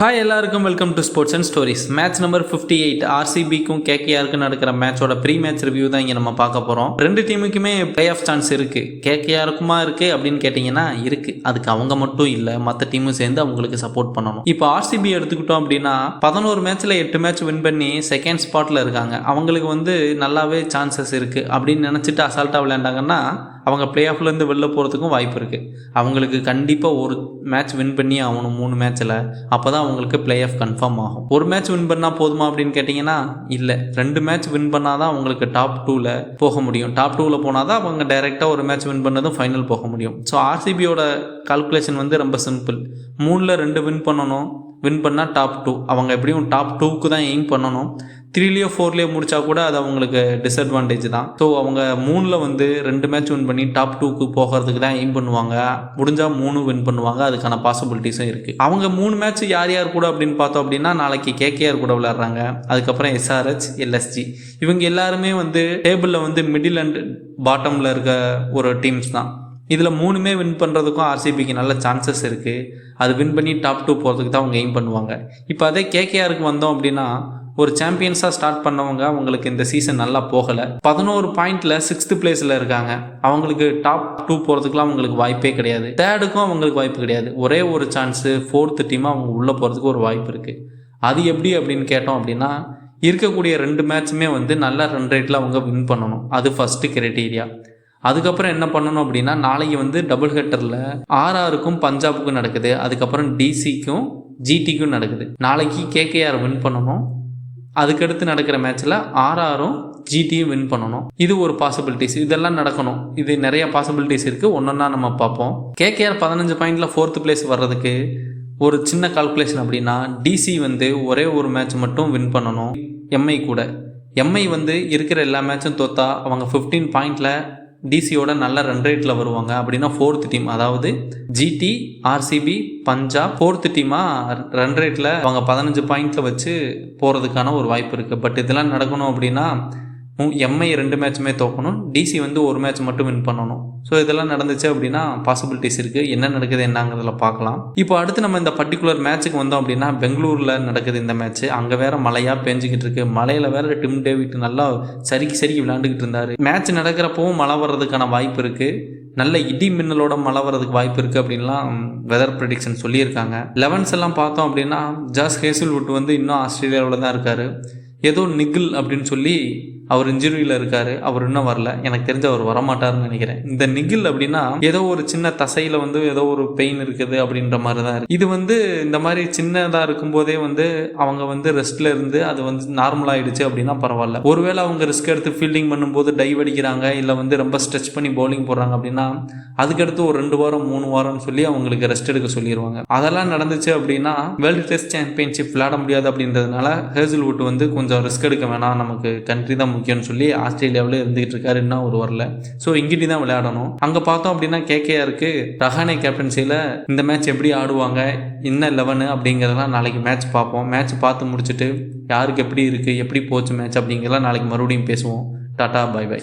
Hi எல்லாருக்கும் welcome to sports and stories. Match number 58 ஆர்சிபிக்கும் கேகேஆருக்கும் நடக்கிற மேட்சோட ப்ரீ மேட்ச் ரிவ்யூ தான் இங்கே நம்ம பார்க்க போகிறோம். ரெண்டு டீமுக்குமே பிளே ஆஃப் சான்ஸ் இருக்குது. கேகேஆருக்குமா இருக்குது அப்படின்னு கேட்டிங்கன்னா இருக்குது. அதுக்கு அவங்க மட்டும் இல்லை, மற்ற டீமும் சேர்ந்து அவங்களுக்கு சப்போர்ட் பண்ணணும். இப்போ ஆர்சிபி எடுத்துக்கிட்டோம் அப்படின்னா 11 மேட்ச்சில் 8 மேட்ச் வின் பண்ணி செகண்ட் ஸ்பாட்டில் இருக்காங்க. அவங்களுக்கு நல்லாவே சான்சஸ் இருக்குது அப்படின்னு நினச்சிட்டு அசால்ட்டாக விளையாண்டாங்கன்னா அவங்க பிளே ஆஃப்லேருந்து வெளில போகிறதுக்கும் வாய்ப்பு இருக்குது. அவங்களுக்கு கண்டிப்பாக ஒரு மேட்ச் வின் பண்ணி ஆகணும் 3 மேட்ச்சில். அப்போ தான் அவங்களுக்கு பிளே ஆஃப் கன்ஃபார்ம் ஆகும். ஒரு மேட்ச் வின் பண்ணால் போதுமா அப்படின்னு கேட்டிங்கன்னா இல்லை, 2 மேட்ச் வின் பண்ணால் தான் அவங்களுக்கு டாப் 2ல் போக முடியும். டாப் 2ல் போனால் தான் அவங்க டைரெக்டாக ஒரு மேட்ச் வின் பண்ணதும் ஃபைனல் போக முடியும். ஸோ ஆர்சிபியோட கால்குலேஷன் ரொம்ப சிம்பிள். 3ல் 2 வின் பண்ணணும். வின் பண்ணால் டாப் 2. அவங்க எப்படியும் டாப் 2க்கு தான் எய்ம் பண்ணணும். 3லேயோ 4லேயோ முடித்தா கூட அது அவங்களுக்கு டிஸ்அட்வான்டேஜ் தான். ஸோ அவங்க 3ல் 2 மேட்ச் வின் பண்ணி டாப் 2க்கு போகிறதுக்கு தான் எய்ம் பண்ணுவாங்க. முடிஞ்சால் 3 வின் பண்ணுவாங்க. அதுக்கான பாசிபிலிட்டிஸும் இருக்குது. அவங்க 3 மேட்ச் யார் யார் கூட அப்படின்னு பார்த்தோம் அப்படின்னா நாளைக்கு கேகேஆர் கூட விளையாடுறாங்க. அதுக்கப்புறம் எஸ்ஆர்ஹெச், எல்எஸ்ஜி. இவங்க எல்லாருமே டேபிளில் மிடில் அண்ட் பாட்டமில் இருக்க ஒரு டீம்ஸ் தான். இதில் 3மே வின் பண்ணுறதுக்கும் ஆர்சிபிக்கு நல்ல சான்சஸ் இருக்குது. அது வின் பண்ணி டாப் 2 போகிறதுக்கு தான் அவங்க எய்ம் பண்ணுவாங்க. இப்போ அதே கேகேஆருக்கு வந்தோம் அப்படின்னா ஒரு சாம்பியன்ஸாக ஸ்டார்ட் பண்ணவங்க அவங்களுக்கு இந்த சீசன் நல்லா போகலை. 11 பாயிண்டில் 6th பிளேஸில் இருக்காங்க. அவங்களுக்கு டாப் 2 போகிறதுக்குலாம் அவங்களுக்கு வாய்ப்பே கிடையாது. தேர்டுக்கும் அவங்களுக்கு வாய்ப்பு கிடையாது. ஒரே ஒரு சான்ஸு 4th டீமாக அவங்க உள்ளே போகிறதுக்கு ஒரு வாய்ப்பு இருக்குது. அது எப்படி அப்படின்னு கேட்டோம் அப்படின்னா இருக்கக்கூடிய 2 மேட்சுமே நல்ல ரன் ரேட்டில் அவங்க வின் பண்ணணும். அது ஃபஸ்ட்டு கிரைட்டீரியா. அதுக்கப்புறம் என்ன பண்ணணும் அப்படின்னா நாளைக்கு டபுள் ஹெட்டரில் ஆர்ஆருக்கும் பஞ்சாபுக்கும் நடக்குது. அதுக்கப்புறம் டிசிக்கும் ஜிடிக்கும் நடக்குது. நாளைக்கு கேகேஆர் வின் பண்ணணும். அதுக்கடுத்து நடக்கிற மேட்ச்சில் ஆர்ஆரும் ஜிடியும் வின் பண்ணணும். இது ஒரு பாசிபிலிட்டிஸ். இதெல்லாம் நடக்கணும். இது நிறைய பாசிபிலிட்டிஸ் இருக்குது. ஒன்றொன்னா நம்ம பார்ப்போம். கேகேஆர் 15 பாயிண்டில் 4th பிளேஸ் வர்றதுக்கு ஒரு சின்ன கால்குலேஷன் அப்படின்னா டிசி ஒரே ஒரு மேட்ச் மட்டும் வின் பண்ணணும் எம்ஐ கூட. எம்ஐ இருக்கிற எல்லா மேட்சும் தோத்தா அவங்க 15 பாயிண்டில் டிசியோட நல்ல ரன் ரேட்டில் வருவாங்க. அப்படின்னா 4th டீம், அதாவது ஜிடி, ஆர்சிபி, பஞ்சாப் 4th டீமாக ரன் ரேட்டில் அவங்க 15 பாயிண்டில் வச்சு போகிறதுக்கான ஒரு வாய்ப்பு இருக்குது. பட் இதெல்லாம் நடக்கணும் அப்படின்னா எம்ஐ 2 மேட்சுமே தோக்கணும். டிசி ஒரு மேட்ச் மட்டும் வின் பண்ணணும். ஸோ இதெல்லாம் நடந்துச்சு அப்படின்னா பாசிபிலிட்டிஸ் இருக்குது. என்ன நடக்குது என்னங்கிறதுல பார்க்கலாம். இப்போ அடுத்து நம்ம இந்த பர்டிகுலர் மேட்ச்சுக்கு வந்தோம் அப்படின்னா பெங்களூரில் நடக்குது இந்த மேட்ச்சு. அங்கே வேறு மழையாக பேஞ்சிக்கிட்டு இருக்கு. மழையில் வேறு டிம் டேவிட் நல்லா சறுக்கி விளையாண்டுக்கிட்டு இருந்தார். மேட்ச் நடக்கிறப்பவும் மழை வர்றதுக்கான வாய்ப்பு இருக்குது. நல்ல இடி மின்னலோட மழை வர்றதுக்கு வாய்ப்பு இருக்குது அப்படின்லாம் வெதர் ப்ரெடிக்ஷன் சொல்லியிருக்காங்க. 11s எல்லாம் பார்த்தோம் அப்படின்னா ஜாஸ் ஹேசல்வுட் இன்னும் ஆஸ்திரேலியாவில் தான் இருக்கார். ஏதோ நிகில் அப்படின்னு சொல்லி அவர் இன்ஜுரியில் இருக்கார். அவர் இன்னும் வரல. எனக்கு தெரிஞ்ச அவர் வரமாட்டார்னு நினைக்கிறேன். இந்த நிகில் அப்படின்னா ஏதோ ஒரு சின்ன தசையில் ஏதோ ஒரு பெயின் இருக்குது அப்படின்ற மாதிரி தான் இருக்குது. இது இந்த மாதிரி சின்னதாக இருக்கும்போதே அவங்க ரெஸ்ட்டில் இருந்து அது நார்மல் ஆகிடுச்சு அப்படின்னா பரவாயில்ல. ஒருவேளை அவங்க ரிஸ்க் எடுத்து ஃபீல்டிங் பண்ணும்போது டைவ் அடிக்கிறாங்க, இல்லை ரொம்ப ஸ்ட்ரெச் பண்ணி பவுலிங் போடுறாங்க அப்படின்னா அதுக்கடுத்து ஒரு 2 வாரம் 3 வாரம்னு சொல்லி அவங்களுக்கு ரெஸ்ட் எடுக்க சொல்லிடுவாங்க. அதெல்லாம் நடந்துச்சு அப்படின்னா வேர்ல்டு டெஸ்ட் சாம்பியன்ஷிப் விளையாட முடியாது அப்படின்றதுனால ஹேசல்வுட் கொஞ்சம் ரிஸ்க் எடுக்க வேணாம், நமக்கு கண்ட்ரி தான் முக்கியம்னு சொல்லி ஆஸ்திரேலியாவில் இருந்துகிட்டு இருக்காரு. இன்னும் ஒரு வரல. ஸோ இங்கிட்டி தான் விளையாடணும். அங்கே பார்த்தோம் அப்படின்னா கேகேஆருக்கு ரஹானே கேப்டன்சியில் இந்த மேட்ச் எப்படி ஆடுவாங்க, என்ன 11 அப்படிங்கிறதெல்லாம் நாளைக்கு மேட்ச் பார்ப்போம். மேட்ச் பார்த்து முடிச்சுட்டு யாருக்கு எப்படி இருக்குது, எப்படி போச்சு மேட்ச் அப்படிங்கிறதெல்லாம் நாளைக்கு மறுபடியும் பேசுவோம். டாடா, பை பை.